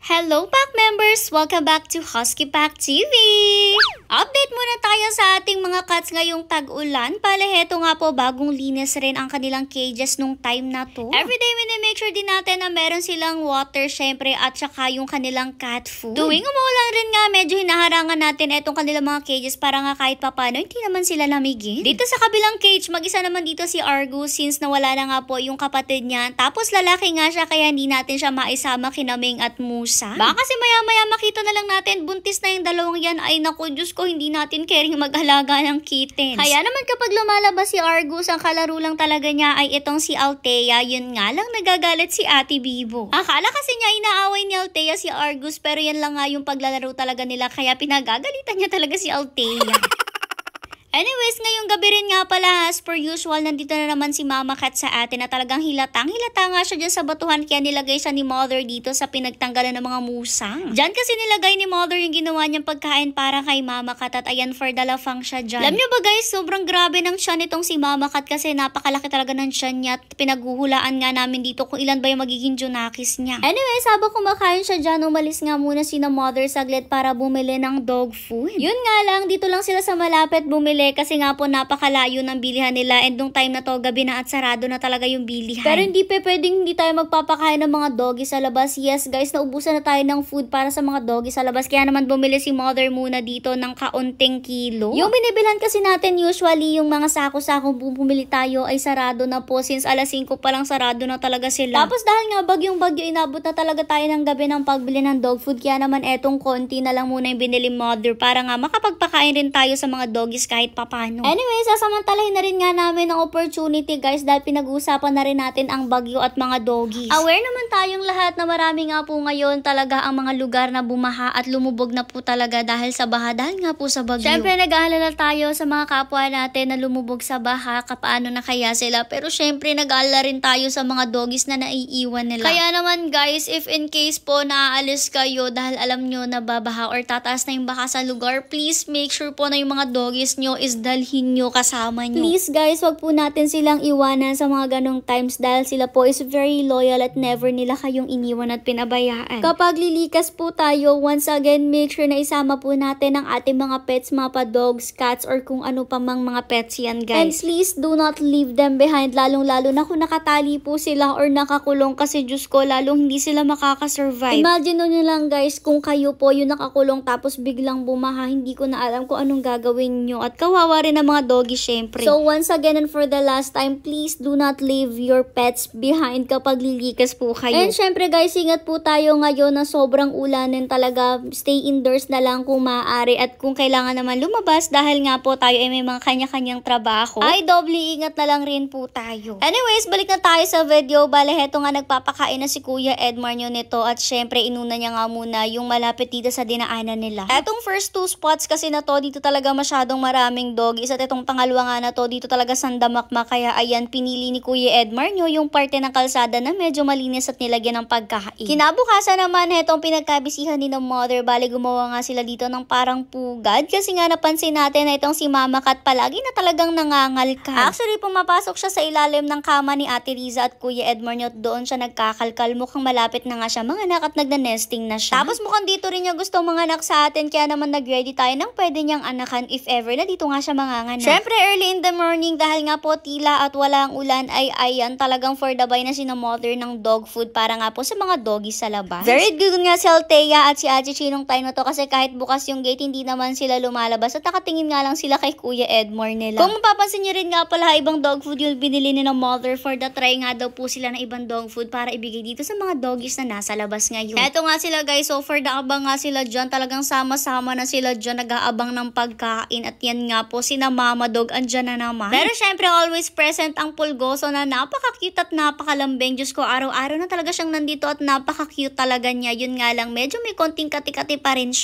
Hello Pack members! Welcome back to Husky Pack TV! Update muna tayo sa ating mga cats ngayong tag-ulan. Pala heto nga po, bagong linis rin ang kanilang cages nung time na to. Everyday make sure din natin na meron silang water syempre at saka yung kanilang cat food. Tuwing umuulan rin nga, medyo hinaharangan natin etong kanilang mga cages para nga kahit papano hindi naman sila lamigin. Dito sa kabilang cage, mag-isa naman dito si Argus since nawala na nga po yung kapatid niya. Tapos lalaki nga siya kaya hindi natin siya maisama kina Ming at Musa. Baka kasi maya-maya makita na lang natin buntis na yung dalawang yan. Ay naku, Diyos ko, hindi natin caring mag-alaga ng kittens. Kaya naman kapag lumalabas si Argus, ang kalaro lang talaga niya ay itong si Althea. Yun nga lang nagagalit si Ate Bibo. Akala kasi niya inaaway ni Althea si Argus pero yan lang nga yung paglalaro talaga nila kaya pinagagalitan niya talaga si Althea. Anyways, ngayong gabi rin nga pala, as per usual, nandito na naman si Mama Cat sa atin na talagang hilata nga siya dyan sa batuhan kaya nilagay siya ni Mother dito sa pinagtanggalan ng mga musang. Diyan kasi nilagay ni Mother yung ginawa niyang pagkain para kay Mama Cat at ayan for the lafang siya dyan. Alam niyo ba guys, sobrang grabe ng tiyan nitong si Mama Cat kasi napakalaki talaga ng tiyan niya at pinaghuhulaan nga namin dito kung ilan ba yung magiging junakis niya. Anyways, habang kumakain siya dyan, umalis nga muna si na Mother saglit para bumili ng dog food. Yun nga lang, dito lang sila sa malapit bumili kasi nga po napakalayo ng bilihan nila and nung time na to gabi na at sarado na talaga yung bilihan. Pero hindi pwedeng hindi tayo magpapakain ng mga doggy sa labas. Yes guys, naubusan na tayo ng food para sa mga doggy sa labas kaya naman bumili si Mother muna dito ng kaunting kilo. Yung binibilhan kasi natin usually yung mga sako-sako bumili tayo ay sarado na po since alas 5 pa lang sarado na talaga sila. Tapos dahil nga bagyong-bagyo inabot na talaga tayo ng gabi ng pagbili ng dog food kaya naman etong konti na lang muna yung binili Mother para nga makapagpakain rin tayo sa mga doggies kahit papano. Anyway, sasamantalahin na rin nga namin ang opportunity guys dahil pinag-uusapan na rin natin ang bagyo at mga doggies. Aware naman tayong lahat na marami nga po ngayon talaga ang mga lugar na bumaha at lumubog na po talaga dahil sa baha dahil nga po sa bagyo. Syempre nag-aalala tayo sa mga kapwa natin na lumubog sa baha, kapaano na kaya sila. Pero syempre nag-aalala rin tayo sa mga doggies na naiiwan nila. Kaya naman guys, if in case po naaalis kayo dahil alam nyo na babaha or tataas na yung baha sa lugar, please make sure po na yung mga doggies nyo is dalhin nyo kasama nyo. Please guys, wag po natin silang iwanan sa mga ganong times dahil sila po is very loyal at never nila kayong iniwan at pinabayaan. Kapag lilikas po tayo, once again, make sure na isama po natin ang ating mga pets, mga pa-dogs, cats, or kung ano pa mang mga pets yan guys. And please do not leave them behind, lalong-lalo na kung nakatali po sila or nakakulong kasi Diyos ko, lalong hindi sila makakasurvive. Imagine nyo lang guys, kung kayo po yung nakakulong tapos biglang bumaha, hindi ko na alam kung anong gagawin nyo at kawawa rin ang mga doggy syempre. So once again and for the last time, please do not leave your pets behind kapag lilikas po kayo. And syempre guys, ingat po tayo ngayon na sobrang ulanin talaga. Stay indoors na lang kung maaari at kung kailangan naman lumabas dahil nga po tayo ay may mga kanya-kanyang trabaho, ay doble ingat na lang rin po tayo. Anyways, balik na tayo sa video. Bale, heto nga nagpapakain na si Kuya Edmar nyo nito at syempre inuna niya nga muna yung malapit dito sa dinaanan nila. Etong first two spots kasi na to, dito talaga masyadong maraming doggies at itong pangalawa nga na to, dito talaga sandamakma kaya ayan, pinili ni Kuya Edmar nyo yung parte ng kalsada na medyo malinis at nilagyan ng pagkain. Kinabukasan naman, itong pinagkabisihan ni ng Mother, bali gumawa nga sila dito ng parang pugad kasi nga napansin natin na itong si Mama Cat palagi na talagang nangangalkal. Actually, pumapasok siya sa ilalim ng kama ni Ate Riza at Kuya Edmar nyo at doon siya nagkakalkal. Mukhang malapit na nga siya manganak at nagna-nesting na siya. Tapos mukhang dito rin niya gustong manganak sa atin kaya naman nag-ready tayo ng pwede niyang anakan if ever na dito nga siya manganganak. Syempre, early in the morning dahil nga po tila at walang ulan ay ayan talagang for the buy na si na Mother ng dog food para nga po sa mga doggies sa labas. Very good nga si Althea at si Ate Chi nung time na to kasi kahit bukas yung gate hindi naman sila lumalabas at nakatingin nga lang sila kay Kuya Edmar nila. Kung mapapansin nyo rin nga pala ibang dog food yung binili ni na Mother for the try nga daw po sila ng ibang dog food para ibigay dito sa mga doggies na nasa labas ngayon. Eto nga sila guys, so for the abang nga sila dyan, talagang sama-sama na sila dyan nag-aabang ng pagkain at yan nga po si na Mama Dog andyan na naman. Pero syempre always present ang pulgoso na napaka-cute at napakalambing. Diyos ko, araw-araw na talaga siyang nandito at napaka-cute talaga niya. Yun nga lang, medyo may konting kati-kati pa rin siya.